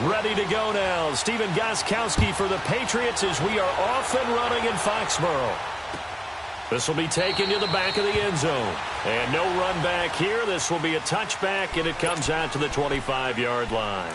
Ready to go now. Stephen Gostkowski for the Patriots as we are off and running in Foxborough. This will be taken to the back of the end zone. And no run back here. This will be a touchback, and it comes out to the 25-yard line.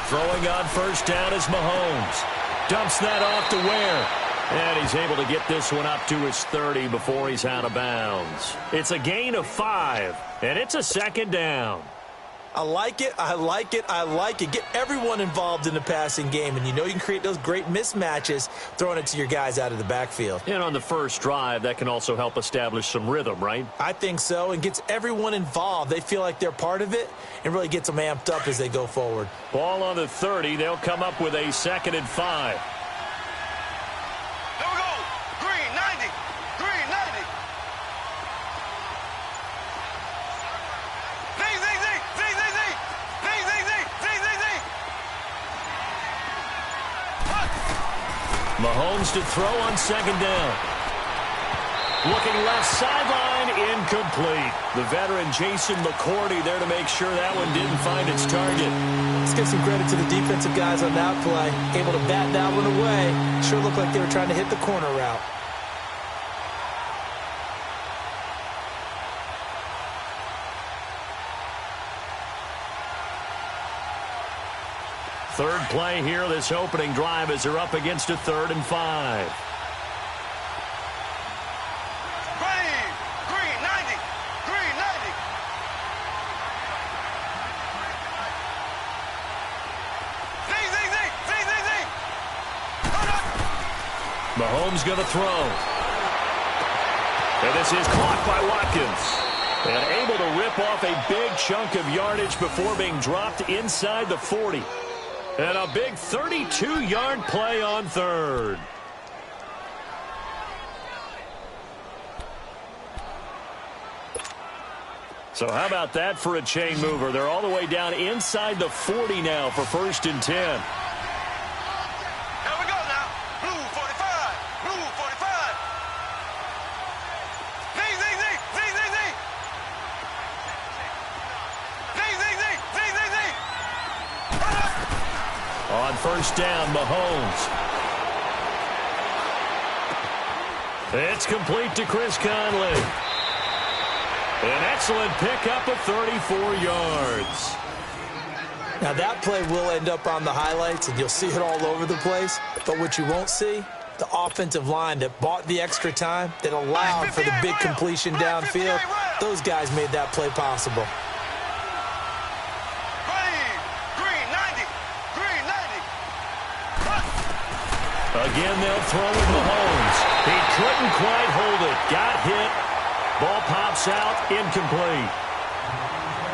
Throwing on first down is Mahomes. Dumps that off to Ware. And he's able to get this one up to his 30 before he's out of bounds. It's a gain of 5, and it's a second down. I like it, I like it, I like it. Get everyone involved in the passing game, and you know you can create those great mismatches throwing it to your guys out of the backfield. And on the first drive, that can also help establish some rhythm, right? I think so, and gets everyone involved. They feel like they're part of it and really gets them amped up as they go forward. Ball on the 30. They'll come up with a 2nd and 5. Mahomes to throw on 2nd down. Looking left sideline, incomplete. The veteran Jason McCourty there to make sure that one didn't find its target. Let's give some credit to the defensive guys on that play. Able to bat that one away. Sure looked like they were trying to hit the corner route. Third play here, this opening drive as they're up against a 3rd and 5. Mahomes going to throw. And this is caught by Watkins. And able to rip off a big chunk of yardage before being dropped inside the 40. And a big 32-yard play on 3rd. So how about that for a chain mover? They're all the way down inside the 40 now for 1st and 10. On 1st down, Mahomes. It's complete to Chris Conley. An excellent pickup of 34 yards. Now that play will end up on the highlights, and you'll see it all over the place. But what you won't see, the offensive line that bought the extra time, that allowed for the big completion downfield. Those guys made that play possible. Again, they'll throw with Mahomes. He couldn't quite hold it. Got hit. Ball pops out. Incomplete.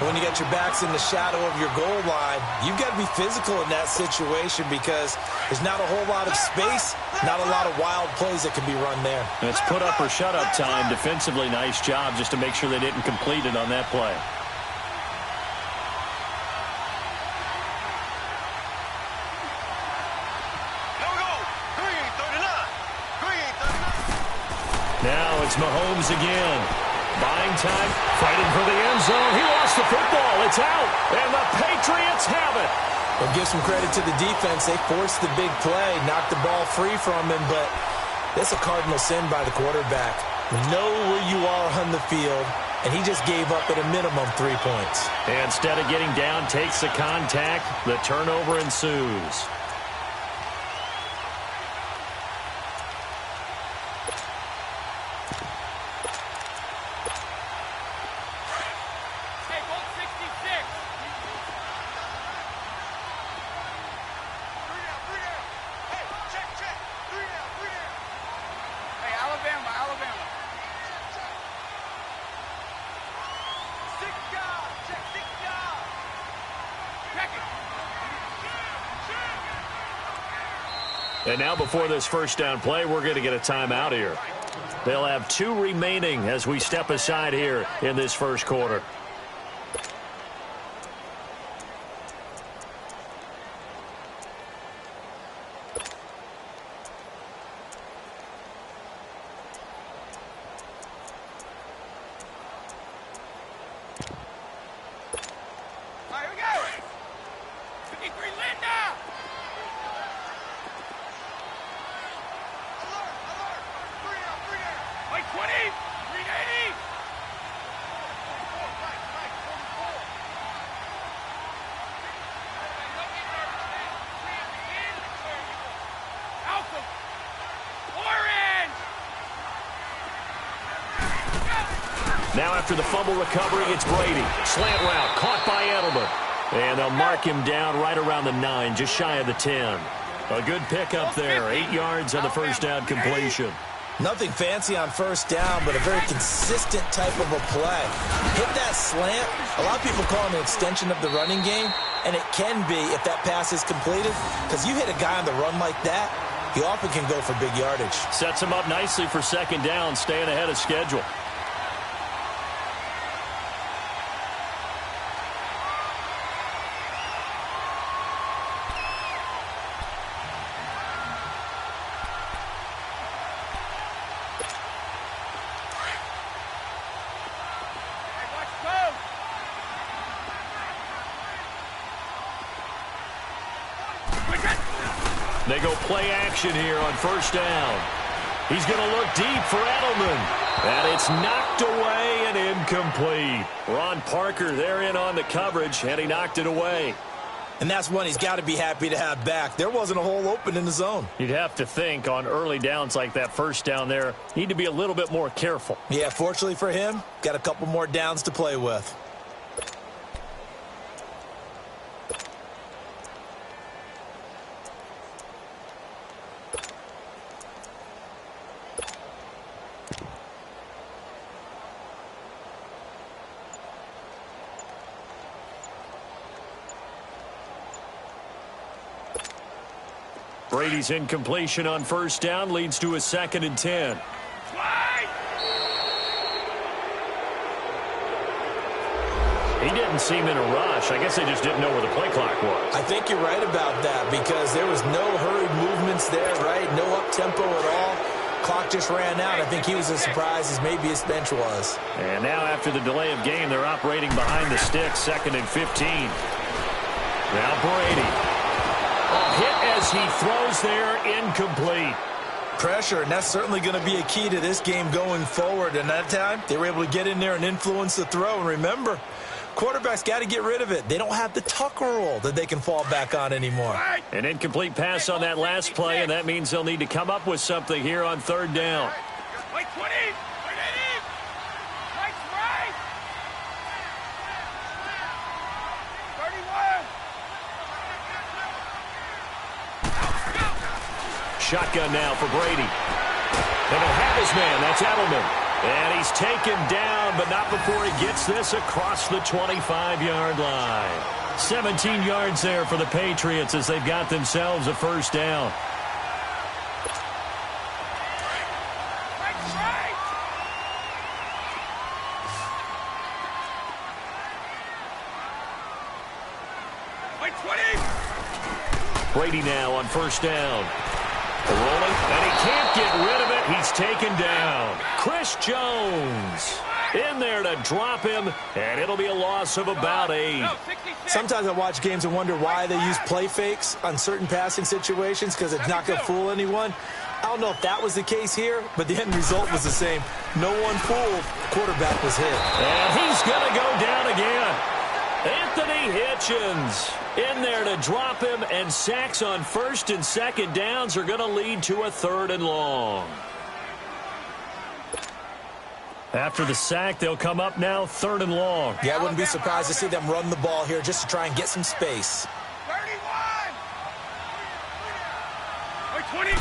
When you got your backs in the shadow of your goal line, you've got to be physical in that situation because there's not a whole lot of space, not a lot of wild plays that can be run there. It's put up or shut up time. Defensively, nice job just to make sure they didn't complete it on that play. Now it's Mahomes again. Buying time, fighting for the end zone. He lost the football. It's out, and the Patriots have it. Well, give some credit to the defense. They forced the big play, knocked the ball free from him, but that's a cardinal sin by the quarterback. Know where you are on the field, and he just gave up at a minimum 3 points. And instead of getting down, takes the contact. The turnover ensues. And now before this first down play, we're going to get a timeout here. They'll have 2 remaining as we step aside here in this first quarter. Now after the fumble recovery, it's Brady. Slant route, caught by Edelman. And they'll mark him down right around the 9, just shy of the 10. A good pickup there, 8 yards on the first down completion. Nothing fancy on first down, but a very consistent type of a play. Hit that slant. A lot of people call it an extension of the running game, and it can be if that pass is completed, because you hit a guy on the run like that, he often can go for big yardage. Sets him up nicely for second down, staying ahead of schedule. They go play action here on first down. He's going to look deep for Edelman. And it's knocked away and incomplete. Ron Parker there in on the coverage, and he knocked it away. And that's one he's got to be happy to have back. There wasn't a hole open in the zone. You'd have to think on early downs like that first down there, need to be a little bit more careful. Yeah, fortunately for him, got a couple more downs to play with. Brady's incompletion on first down leads to a 2nd and 10. He didn't seem in a rush. I guess they just didn't know where the play clock was. I think you're right about that because there was no hurried movements there, right? No up-tempo at all. Clock just ran out. I think he was as surprised as maybe his bench was. And now after the delay of game, they're operating behind the sticks, 2nd and 15. Now Brady. Hit as he throws there, incomplete. Pressure, and that's certainly going to be a key to this game going forward. And that time, they were able to get in there and influence the throw. And remember, quarterbacks got to get rid of it. They don't have the tuck roll that they can fall back on anymore. An incomplete pass on that last play, and that means they'll need to come up with something here on 3rd down. Shotgun now for Brady. And he'll have his man. That's Edelman. And he's taken down, but not before he gets this across the 25-yard line. 17 yards there for the Patriots as they've got themselves a first down. Brady now on first down. Rolling, and he can't get rid of it. He's taken down. Chris Jones in there to drop him, and it'll be a loss of about 8. Sometimes I watch games and wonder why they use play fakes on certain passing situations because it's not going to fool anyone. I don't know if that was the case here, but the end result was the same. No one fooled. Quarterback was hit. And he's going to go down again. Anthony Hitchens in there to drop him, and sacks on 1st and 2nd downs are going to lead to a 3rd and long. After the sack, they'll come up now 3rd and long. Yeah, I wouldn't be surprised to see them run the ball here just to try and get some space. 20.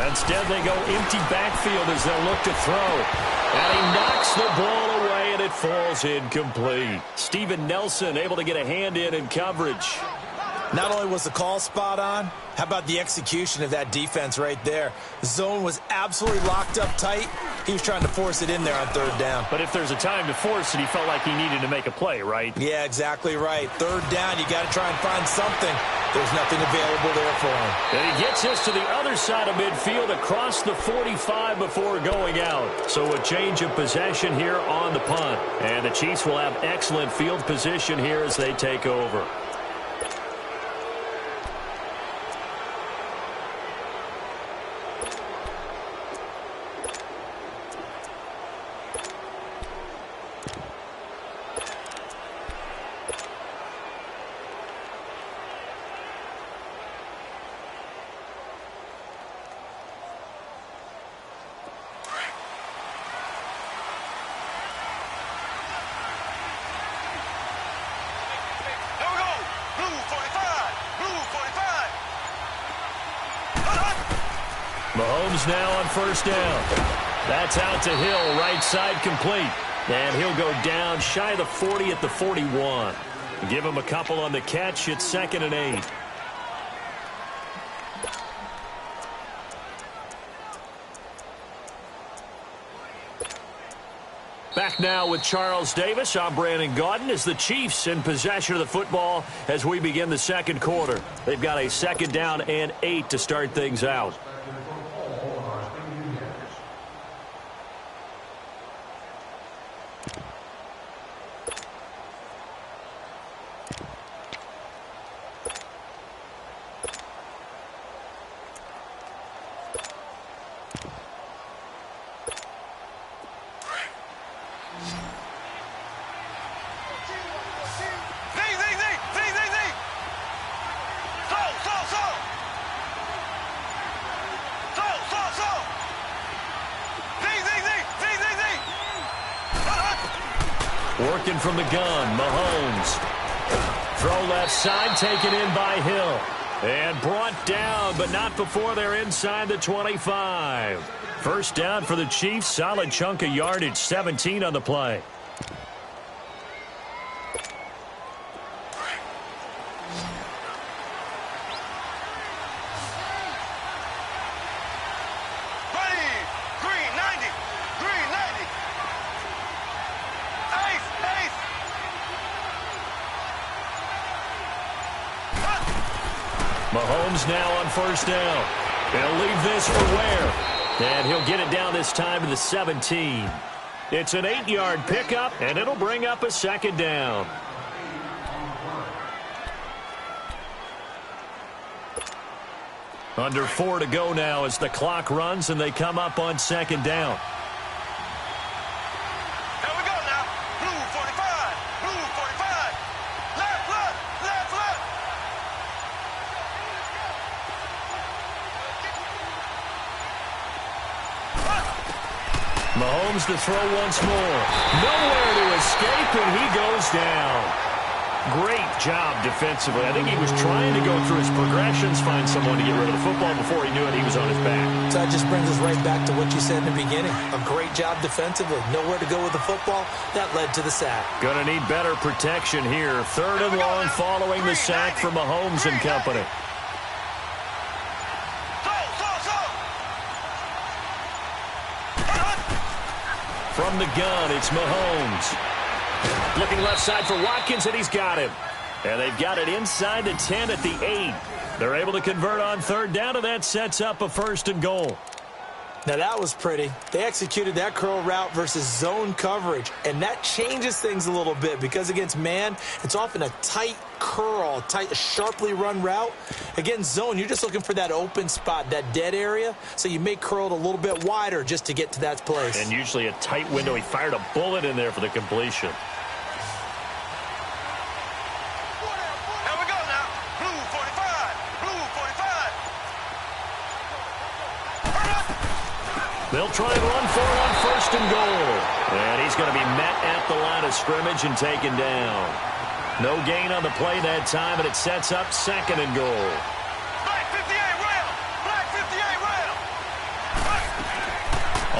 Instead, they go empty backfield as they'll look to throw. And he knocks the ball away, and it falls incomplete. Steven Nelson able to get a hand in coverage. Not only was the call spot on, how about the execution of that defense right there? The zone was absolutely locked up tight. He was trying to force it in there on third down. But if there's a time to force it, he felt like he needed to make a play, right? Yeah, exactly right. Third down, you got to try and find something. There's nothing available there for him. And he gets us to the other side of midfield across the 45 before going out. So a change of possession here on the punt. And the Chiefs will have excellent field position here as they take over. Mahomes now on first down. That's out to Hill, right side complete. And he'll go down shy of the 40 at the 41. Give him a couple on the catch. It's 2nd and 8. Back now with Charles Davis. I'm Brandon Gaudin as the Chiefs in possession of the football as we begin the second quarter. They've got a 2nd down and 8 to start things out. Working from the gun, Mahomes. Throw left side, taken in by Hill. And brought down, but not before they're inside the 25. First down for the Chiefs, solid chunk of yardage, 17 on the play. Mahomes now on first down. He'll leave this for Ware. And he'll get it down this time to the 17. It's an 8-yard pickup, and it'll bring up a 2nd down. Under 4 to go now as the clock runs, and they come up on 2nd down. Mahomes to throw once more. Nowhere to escape, and he goes down. Great job defensively. I think he was trying to go through his progressions, find someone to get rid of the football. Before he knew it, he was on his back. So that just brings us right back to what you said in the beginning. A great job defensively. Nowhere to go with the football. That led to the sack. Going to need better protection here. 3rd and long following the sack from Mahomes and company. From the gun, it's Mahomes. Looking left side for Watkins, and he's got him. And they've got it inside the 10 at the 8. They're able to convert on 3rd down, and that sets up a 1st and goal. Now, that was pretty. They executed that curl route versus zone coverage, and that changes things a little bit because against man, it's often a tight curl, tight, sharply run route. Against zone, you're just looking for that open spot, that dead area, so you may curl it a little bit wider just to get to that place. And usually a tight window. He fired a bullet in there for the completion. They'll try and run for it on 1st and goal. And he's going to be met at the line of scrimmage and taken down. No gain on the play that time, and it sets up 2nd and goal. Black 58 rail! Black 58 rail!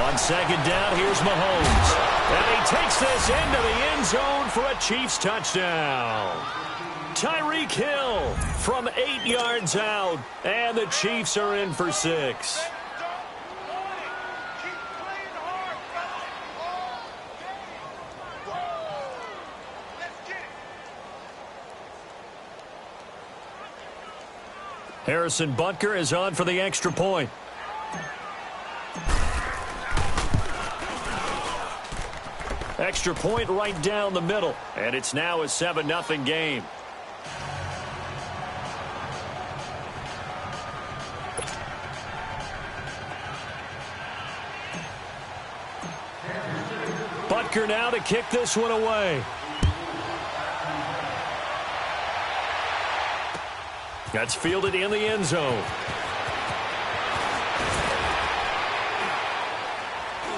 On 2nd down, here's Mahomes. And he takes this into the end zone for a Chiefs touchdown. Tyreek Hill from 8 yards out, and the Chiefs are in for 6. Harrison Butker is on for the extra point. Extra point right down the middle, and it's now a 7-0 game. Butker now to kick this one away. That's fielded in the end zone.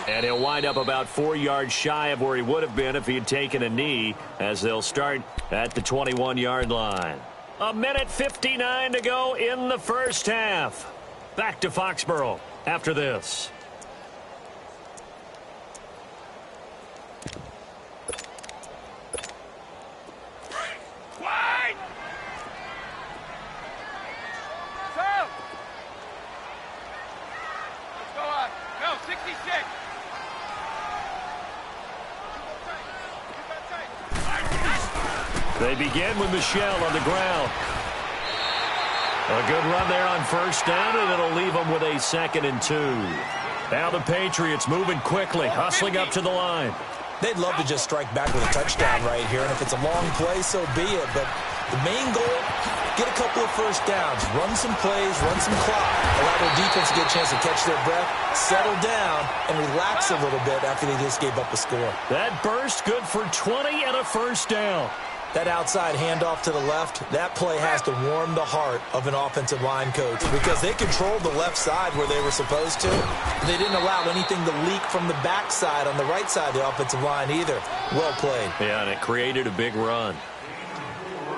And he'll wind up about 4 yards shy of where he would have been if he had taken a knee, as they'll start at the 21-yard line. 1:59 to go in the first half. Back to Foxborough after this. They begin with Michelle on the ground. A good run there on first down, and it'll leave them with a 2nd and 2. Now the Patriots moving quickly, hustling up to the line. They'd love to just strike back with a touchdown right here, and if it's a long play, so be it. But the main goal, get a couple of first downs, run some plays, run some clock, allow their defense to get a chance to catch their breath, settle down, and relax a little bit after they just gave up a score. That burst good for 20 and a first down. That outside handoff to the left, that play has to warm the heart of an offensive line coach because they controlled the left side where they were supposed to. They didn't allow anything to leak from the backside on the right side of the offensive line either. Well played. Yeah, and it created a big run.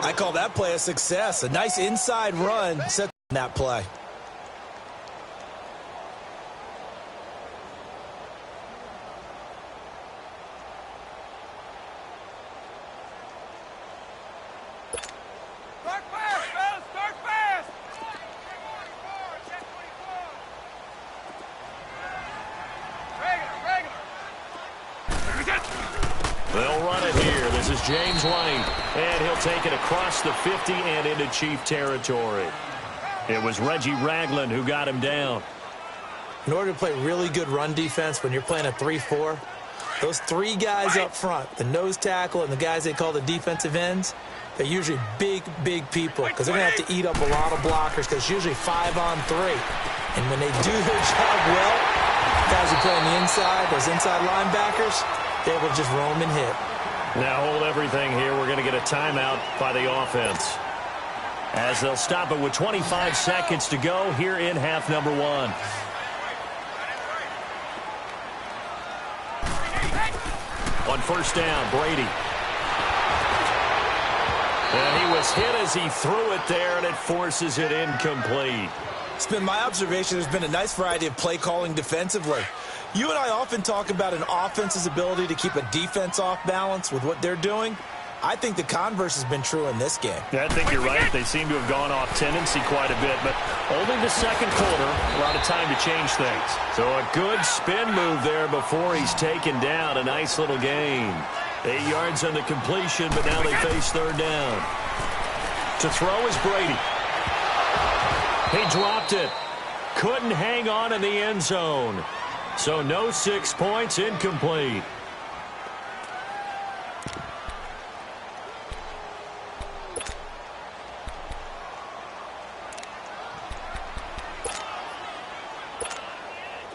I call that play a success. A nice inside run set that play. They'll run it here. This is James White, and he'll take it across the 50 and into Chief territory. It was Reggie Ragland who got him down. In order to play really good run defense when you're playing a 3-4, those 3 guys up front, the nose tackle and the guys they call the defensive ends, they're usually big, big people because they're going to have to eat up a lot of blockers because it's usually 5-on-3. And when they do their job well, guys who play on the inside, those inside linebackers, they will just roam and hit. Now hold everything here. We're going to get a timeout by the offense, as they'll stop it with 25 seconds to go here in half number 1. On first down, Brady. And he was hit as he threw it there, and it forces it incomplete. It's been my observation there's been a nice variety of play calling defensively. You and I often talk about an offense's ability to keep a defense off balance with what they're doing. I think the converse has been true in this game. Yeah, I think you're right. They seem to have gone off tendency quite a bit, but only the second quarter, a lot of time to change things. So a good spin move there before he's taken down. A nice little gain. 8 yards on the completion, but now they face third down. To throw is Brady. He dropped it. Couldn't hang on in the end zone. So no 6 points, incomplete.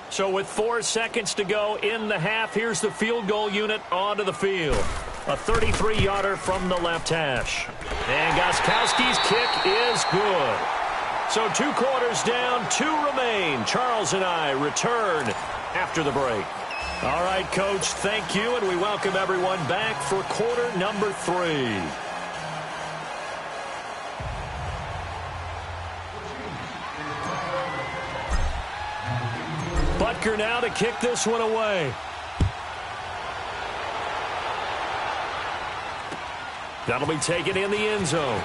So with 4 seconds to go in the half, here's the field goal unit onto the field. A 33-yarder from the left hash. And Gostkowski's kick is good. So 2 quarters down, 2 remain. Charles and I return after the break. All right, Coach, thank you, and we welcome everyone back for quarter number 3. Butker now to kick this one away. That'll be taken in the end zone.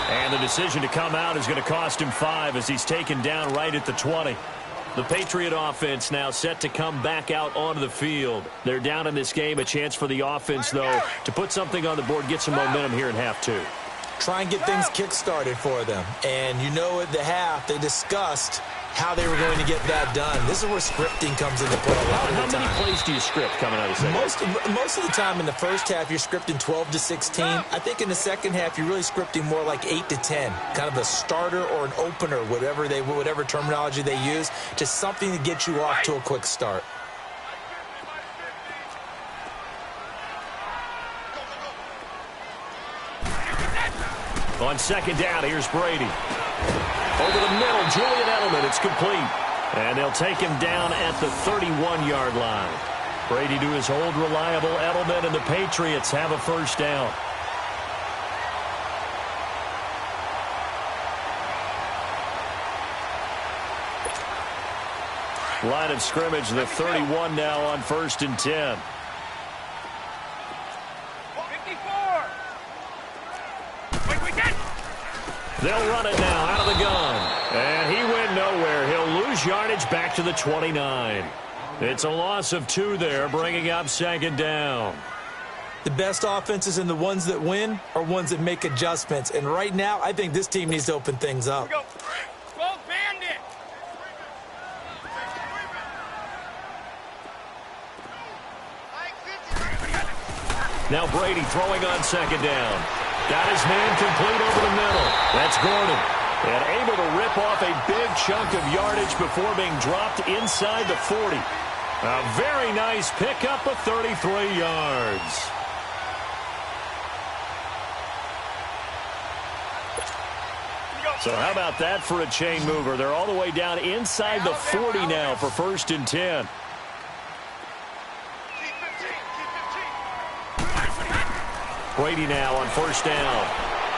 And the decision to come out is going to cost him 5 as he's taken down right at the 20. The Patriot offense now set to come back out onto the field. They're down in this game. A chance for the offense, though, to put something on the board, get some momentum here in half 2. Try and get things kick-started for them. And you know at the half, they discussed how they were going to get that done. This is where scripting comes into play a lot of the time. How many plays do you script coming out of the second? Most of the time in the first half, you're scripting 12 to 16. I think in the second half, you're really scripting more like 8 to 10. Kind of a starter or an opener, whatever terminology they use. Just something to get you off to a quick start. On second down, here's Brady. Over the middle, Julian Edelman. It's complete. And they'll take him down at the 31-yard line. Brady to his old reliable Edelman, and the Patriots have a first down. Line of scrimmage, the 31 now on 1st and 10. 54. They'll run it now out of the gun. And he went nowhere. He'll lose yardage back to the 29. It's a loss of 2 there, bringing up second down. The best offenses and the ones that win are ones that make adjustments. And right now, I think this team needs to open things up. Go. Go, Bandit. Now Brady throwing on second down. Got his man complete over the middle. That's Gordon. And able to rip off a big chunk of yardage before being dropped inside the 40. A very nice pickup of 33 yards. So how about that for a chain mover? They're all the way down inside the 40 now for 1st and 10. Brady now on 1st down.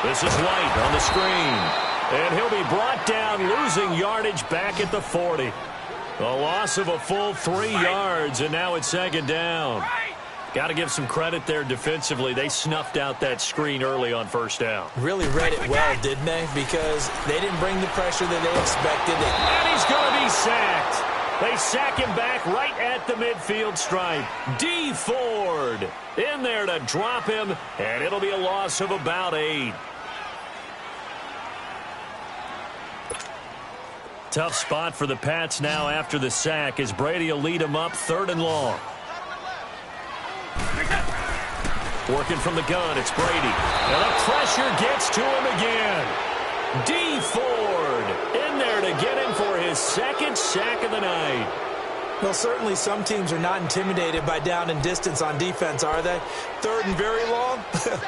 This is White on the screen. And he'll be brought down, losing yardage back at the 40. A loss of a full 3 yards, and now it's second down. Got to give some credit there defensively. They snuffed out that screen early on 1st down. Really read it well, didn't they? Because they didn't bring the pressure that they expected. And he's going to be sacked. They sack him back right at the midfield stripe. D. Ford in there to drop him, and it'll be a loss of about 8. Tough spot for the Pats now after the sack as Brady will lead him up 3rd and long. Working from the gun, it's Brady. And the pressure gets to him again. D. Ford in there to get him for his 2nd sack of the night. Well, certainly some teams are not intimidated by down and distance on defense, are they? 3rd and very long?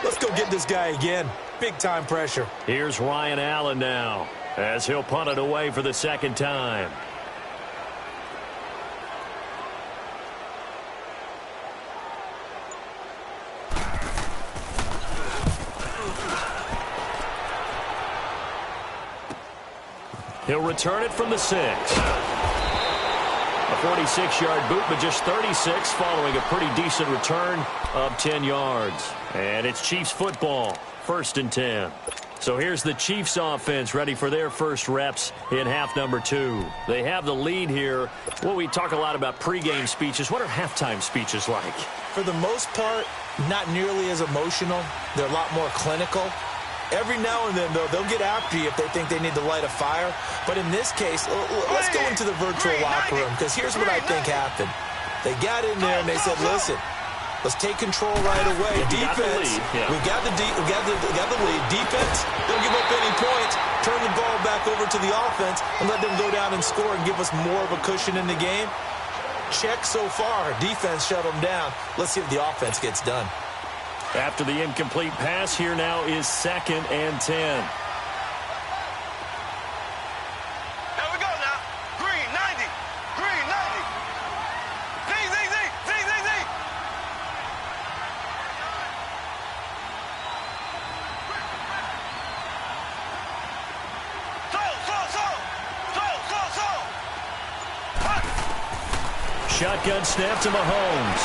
Let's go get this guy again. Big-time pressure. Here's Ryan Allen now as he'll punt it away for the 2nd time. He'll return it from the 6. A 46-yard boot, but just 36 following a pretty decent return of 10 yards. And it's Chiefs football, 1st and 10. So here's the Chiefs offense ready for their first reps in half number 2. They have the lead here. Well, we talk a lot about pregame speeches. What are halftime speeches like? For the most part, not nearly as emotional. They're a lot more clinical. Every now and then, though, they'll get after you if they think they need to light a fire. But in this case, let's go into the virtual locker room, because here's what I think happened. They got in there and they said, listen, let's take control right away. Defense, we got the lead. Defense, don't give up any points. Turn the ball back over to the offense and let them go down and score and give us more of a cushion in the game. Check so far. Defense shut them down. Let's see if the offense gets done. After the incomplete pass, here now is 2nd and 10. There we go now. Green, 90. Green, 90. Z. So. Shotgun snap to Mahomes.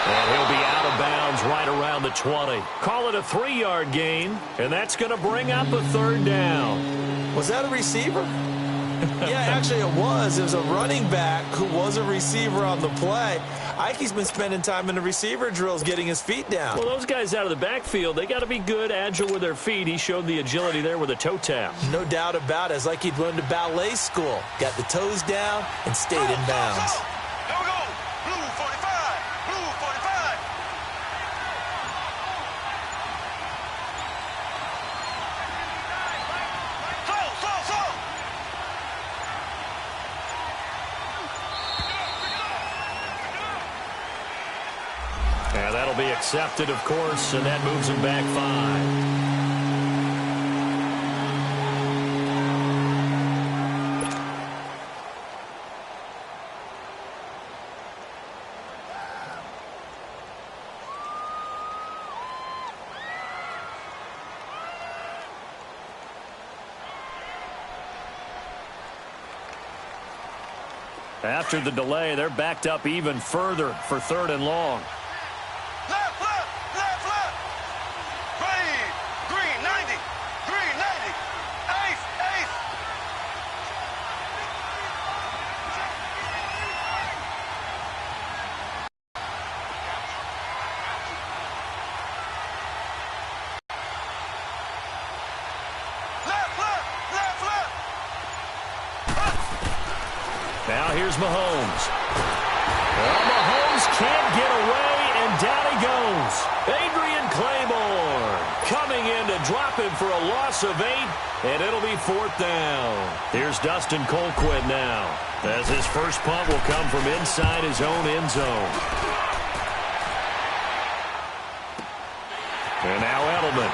And he'll be out of bounds right around the 20. Call it a 3-yard gain, and that's going to bring up a third down. Was that a receiver? Yeah, actually it was. It was a running back who was a receiver on the play. Ike's been spending time in the receiver drills getting his feet down. Well, those guys out of the backfield, they got to be good, agile with their feet. He showed the agility there with a toe tap. No doubt about it. It's like he'd learned to ballet school. Got the toes down and stayed in bounds. There we go. Blue 45. Blue 45. Slow. And that'll be accepted, of course, and that moves him back 5. After the delay, they're backed up even further for 3rd and long. Left. Green 90. Ace. Left. Now here's Mahomes. Well, Mahomes can't get away, and down he goes. Adrian Claiborne coming in to drop him for a loss of 8, and it'll be 4th down. Here's Dustin Colquitt now, as his first punt will come from inside his own end zone. And now Edelman.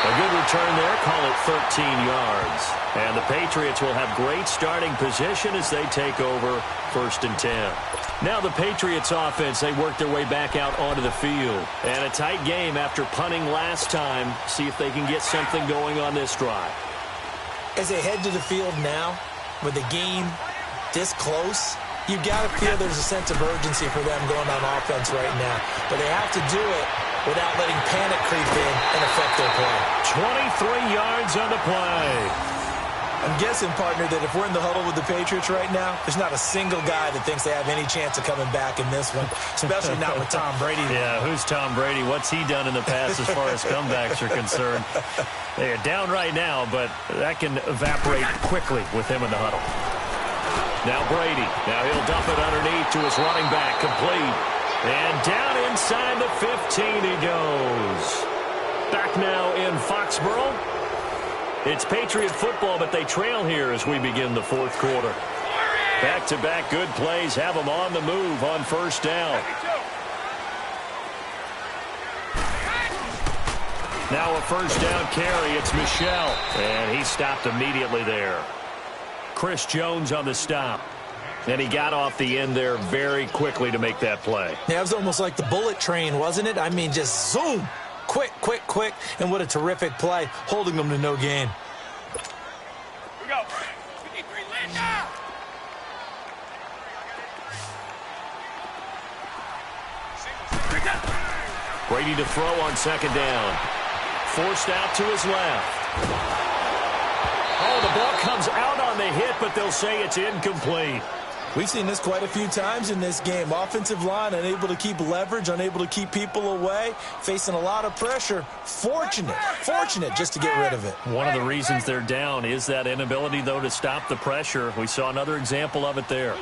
A good return there, call it 13 yards. And the Patriots will have great starting position as they take over 1st and 10. Now the Patriots offense, they work their way back out onto the field. And a tight game after punting last time. See if they can get something going on this drive. As they head to the field now, with the game this close, you got to feel there's a sense of urgency for them going on offense right now. But they have to do it without letting panic creep in and affect their play. 23 yards on the play. I'm guessing, partner, that if we're in the huddle with the Patriots right now, there's not a single guy that thinks they have any chance of coming back in this one, especially not with Tom Brady. Yeah, who's Tom Brady? What's he done in the past as far as comebacks are concerned? They're down right now, but that can evaporate quickly with him in the huddle. Now Brady. Now he'll dump it underneath to his running back, complete. And down inside the 15 he goes. Back now in Foxborough. It's Patriot football, but they trail here as we begin the 4th quarter. Back-to-back good plays have them on the move on 1st down. Now a 1st down carry. It's Michel, and he stopped immediately there. Chris Jones on the stop. And he got off the end there very quickly to make that play. Yeah, it was almost like the bullet train, wasn't it? I mean, just zoom. Quick. And what a terrific play, holding them to no gain. Here we go. 53, land down. Brady to throw on 2nd down. Forced out to his left. Oh, the ball comes out on the hit, but they'll say it's incomplete. We've seen this quite a few times in this game. Offensive line unable to keep leverage, unable to keep people away, facing a lot of pressure. Fortunate just to get rid of it. One of the reasons they're down is that inability, though, to stop the pressure. We saw another example of it there.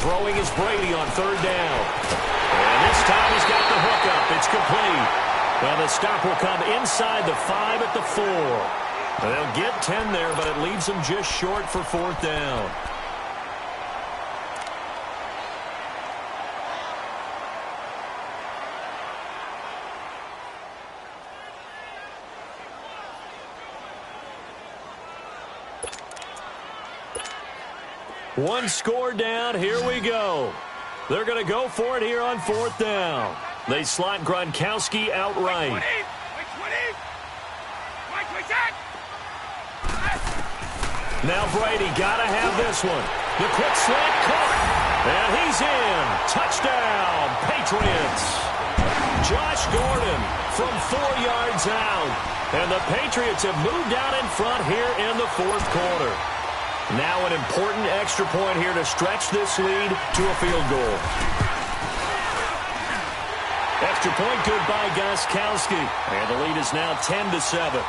Throwing is Brady on 3rd down. And this time he's got the hook up. It's complete. Well, the stop will come inside the 5 at the 4. They'll get 10 there, but it leaves them just short for 4th down. One score down. Here we go. They're going to go for it here on 4th down. They slot Gronkowski outright. Now Brady got to have this one. The quick slant caught. And he's in. Touchdown, Patriots. Josh Gordon from 4 yards out. And the Patriots have moved out in front here in the fourth quarter. Now an important extra point here to stretch this lead to a field goal. Extra point good by Gostkowski. And the lead is now 10-7.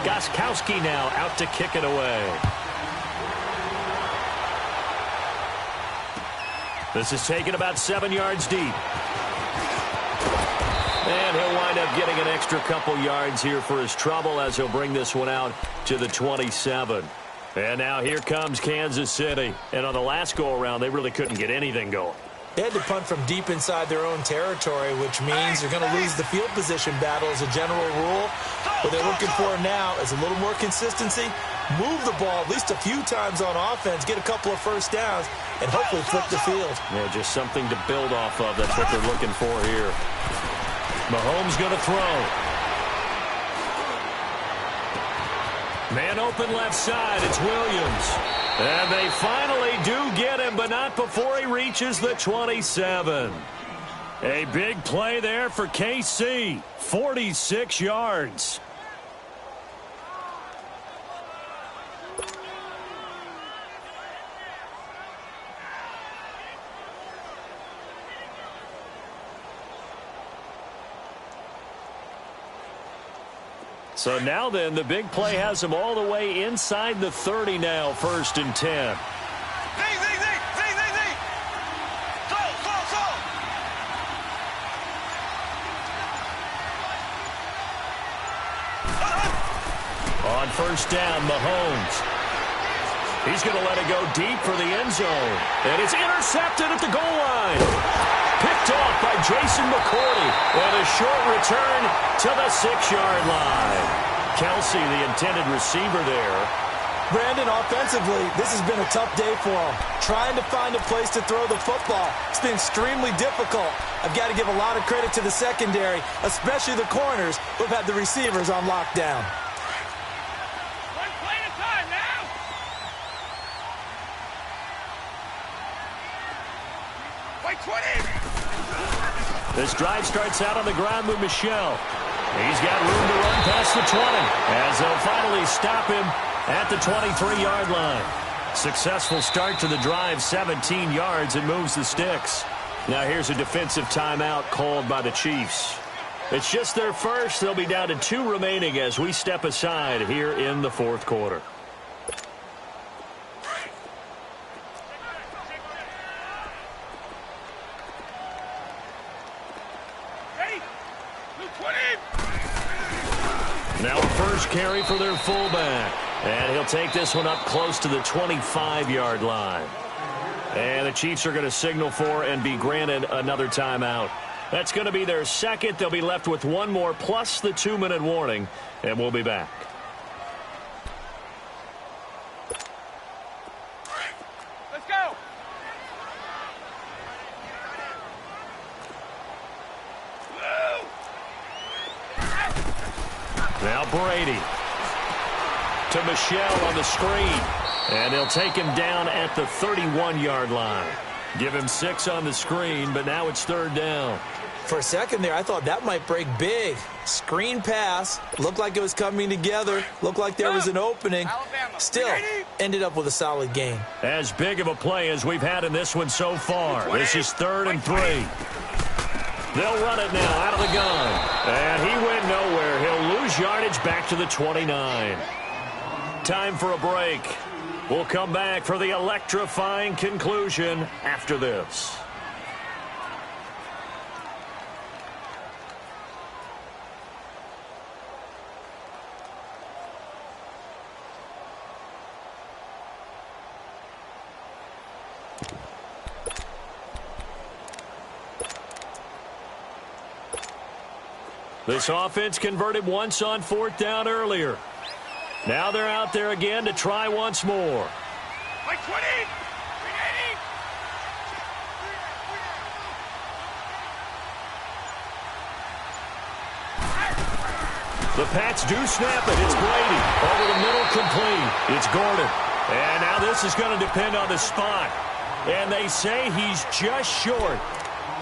Gostkowski now out to kick it away. This is taken about 7 yards deep. And he'll wind up getting an extra couple yards here for his trouble as he'll bring this one out to the 27. And now here comes Kansas City. And on the last go-around, they really couldn't get anything going. They had to punt from deep inside their own territory, which means you're going to lose the field position battle as a general rule. What they're looking for now is a little more consistency, move the ball at least a few times on offense, get a couple of first downs, and hopefully flip the field. Yeah, just something to build off of. That's what they're looking for here. Mahomes going to throw. Man open left side. It's Williams. And they finally do get him, but not before he reaches the 27. A big play there for KC. 46 yards. So now then, the big play has him all the way inside the 30 now, 1st and 10. On 1st down, Mahomes. He's going to let it go deep for the end zone. And it's intercepted at the goal line. Picked off by Jason McCourty. And a short return to the 6-yard line. Kelsey, the intended receiver there. Brandon, offensively, this has been a tough day for him. Trying to find a place to throw the football. It's been extremely difficult. I've got to give a lot of credit to the secondary, especially the corners who've had the receivers on lockdown. This drive starts out on the ground with Michel. He's got room to run past the 20 as they'll finally stop him at the 23-yard line. Successful start to the drive, 17 yards, and moves the sticks. Now here's a defensive timeout called by the Chiefs. It's just their first. They'll be down to 2 remaining as we step aside here in the fourth quarter. Now a first carry for their fullback. And he'll take this one up close to the 25-yard line. And the Chiefs are going to signal for and be granted another timeout. That's going to be their second. They'll be left with one more plus the 2-minute warning. And we'll be back. Let's go. Now Brady to Michel on the screen. And they'll take him down at the 31-yard line. Give him 6 on the screen, but now it's 3rd down. For a second there, I thought that might break big. Screen pass. Looked like it was coming together. Looked like there was an opening. Still, ended up with a solid gain. As big of a play as we've had in this one so far. This is 3rd and 3. They'll run it now out of the gun. And he went nowhere. He'll lose yardage back to the 29. Time for a break. We'll come back for the electrifying conclusion after this. This offense converted once on 4th down earlier. Now they're out there again to try once more. Like 20. 380. The Pats do snap it. It's Brady. Over the middle, complete. It's Gordon. And now this is going to depend on the spot. And they say he's just short.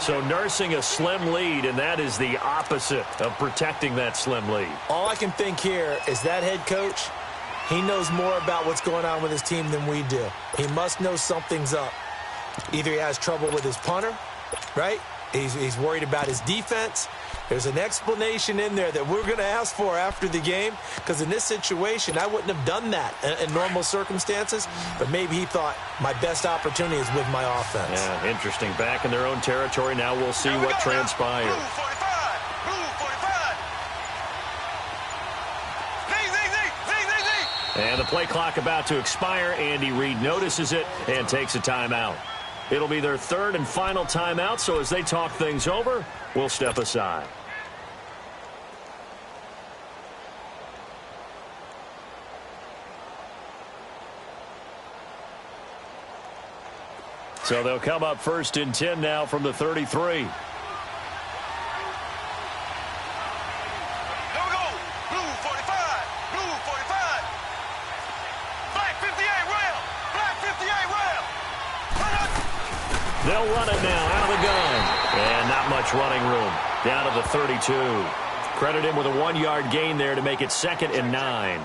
So nursing a slim lead, and that is the opposite of protecting that slim lead. All I can think here is that head coach, he knows more about what's going on with his team than we do. He must know something's up. Either he has trouble with his punter, right? He's worried about his defense. There's an explanation in there that we're going to ask for after the game, because in this situation, I wouldn't have done that in normal circumstances, but maybe he thought my best opportunity is with my offense. Yeah, interesting. Back in their own territory. Now we'll see what transpires. Blue 45. Blue 45. Z. And the play clock about to expire. Andy Reid notices it and takes a timeout. It'll be their third and final timeout, so as they talk things over, we'll step aside. So they'll come up 1st and 10 now from the 33. They'll run it now out of the gun. And not much running room. Down to the 32. Credit him with a 1-yard gain there to make it 2nd and 9.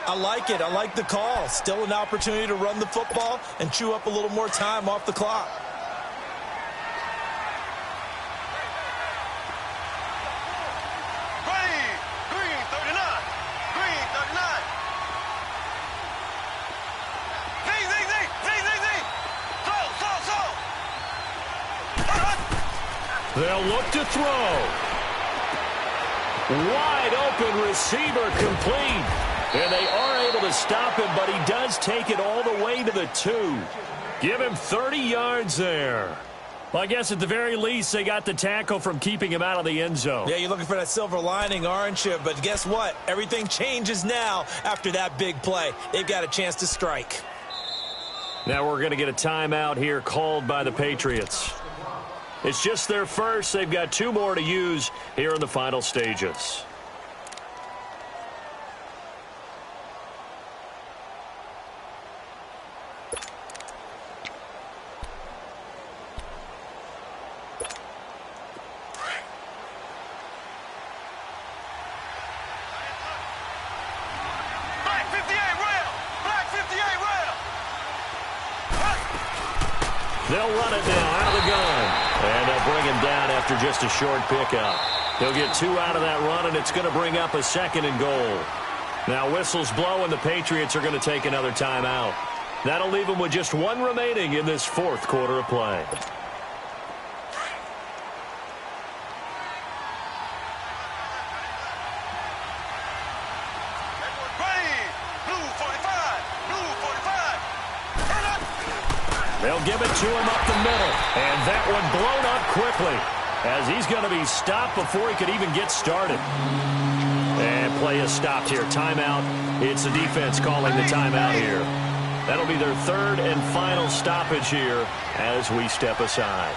I like it. I like the call. Still an opportunity to run the football and chew up a little more time off the clock. Green 39. Green 39. Z. They'll look to throw. Wide open receiver complete. And they are able to stop him, but he does take it all the way to the 2. Give him 30 yards there. Well, I guess at the very least, they got the tackle from keeping him out of the end zone. Yeah, you're looking for that silver lining, aren't you? But guess what? Everything changes now after that big play. They've got a chance to strike. Now we're going to get a timeout here called by the Patriots. It's just their first. They've got 2 more to use here in the final stages. They'll run it now out of the gun. And they'll bring him down after just a short pickup. He'll get 2 out of that run, and it's going to bring up a 2nd and goal. Now whistles blow, and the Patriots are going to take another timeout. That'll leave them with just 1 remaining in this 4th quarter of play. They'll give it to him up the middle. And that one blown up quickly as he's going to be stopped before he could even get started. And play is stopped here. Timeout. It's the defense calling the timeout here. That'll be their 3rd and final stoppage here as we step aside.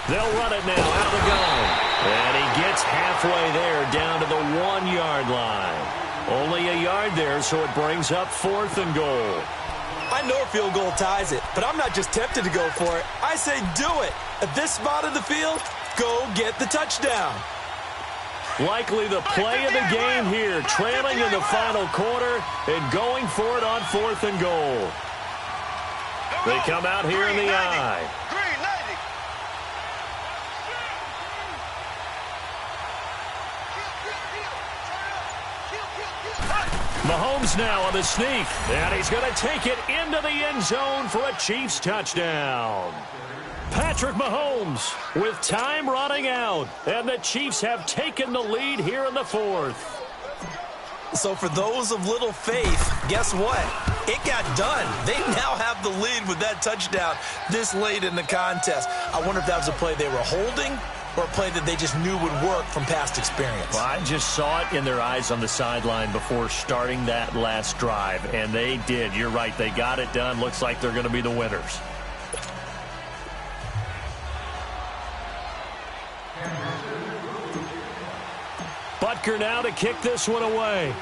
They'll run it now out of the gun. And he gets halfway there down to the 1-yard line. Only a yard there, so it brings up 4th and goal. I know a field goal ties it, but I'm not just tempted to go for it. I say do it. At this spot of the field, go get the touchdown. Likely the play of the game here, trailing in the final quarter and going for it on 4th and goal. They come out here in the eye. Mahomes now on the sneak, and he's going to take it into the end zone for a Chiefs touchdown. Patrick Mahomes with time running out, and the Chiefs have taken the lead here in the 4th. So for those of little faith, guess what? It got done. They now have the lead with that touchdown this late in the contest. I wonder if that was a play they were holding or a play that they just knew would work from past experience? Well, I just saw it in their eyes on the sideline before starting that last drive, and they did. You're right. They got it done. Looks like they're going to be the winners. Butker now to kick this one away.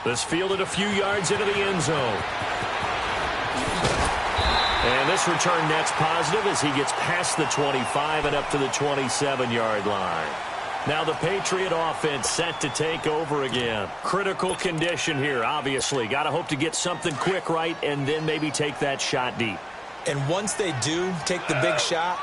This fielded a few yards into the end zone. And this return net's positive as he gets past the 25 and up to the 27-yard line. Now the Patriot offense set to take over again. Critical condition here, obviously. Got to hope to get something quick right and then maybe take that shot deep. And once they do take the big shot,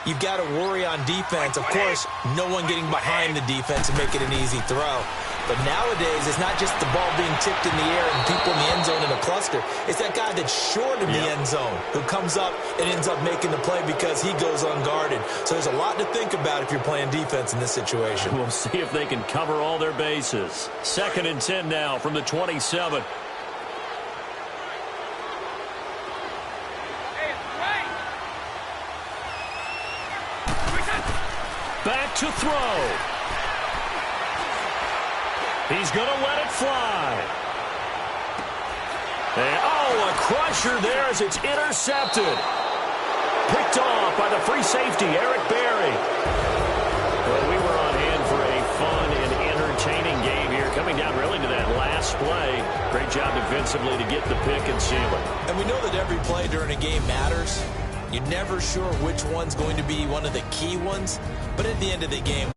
you've got to worry on defense. Of course, no one getting behind the defense and make it an easy throw. But nowadays, it's not just the ball being tipped in the air and people in the end zone in a cluster. It's that guy that's short of the end zone who comes up and ends up making the play because he goes unguarded. So there's a lot to think about if you're playing defense in this situation. We'll see if they can cover all their bases. 2nd and 10 now from the 27. Back to throw. He's going to let it fly. And, a crusher there as it's intercepted. Picked off by the free safety, Eric Berry. Well, we were on hand for a fun and entertaining game here, coming down really to that last play. Great job defensively to get the pick and seal it. And we know that every play during a game matters. You're never sure which one's going to be one of the key ones. But at the end of the game,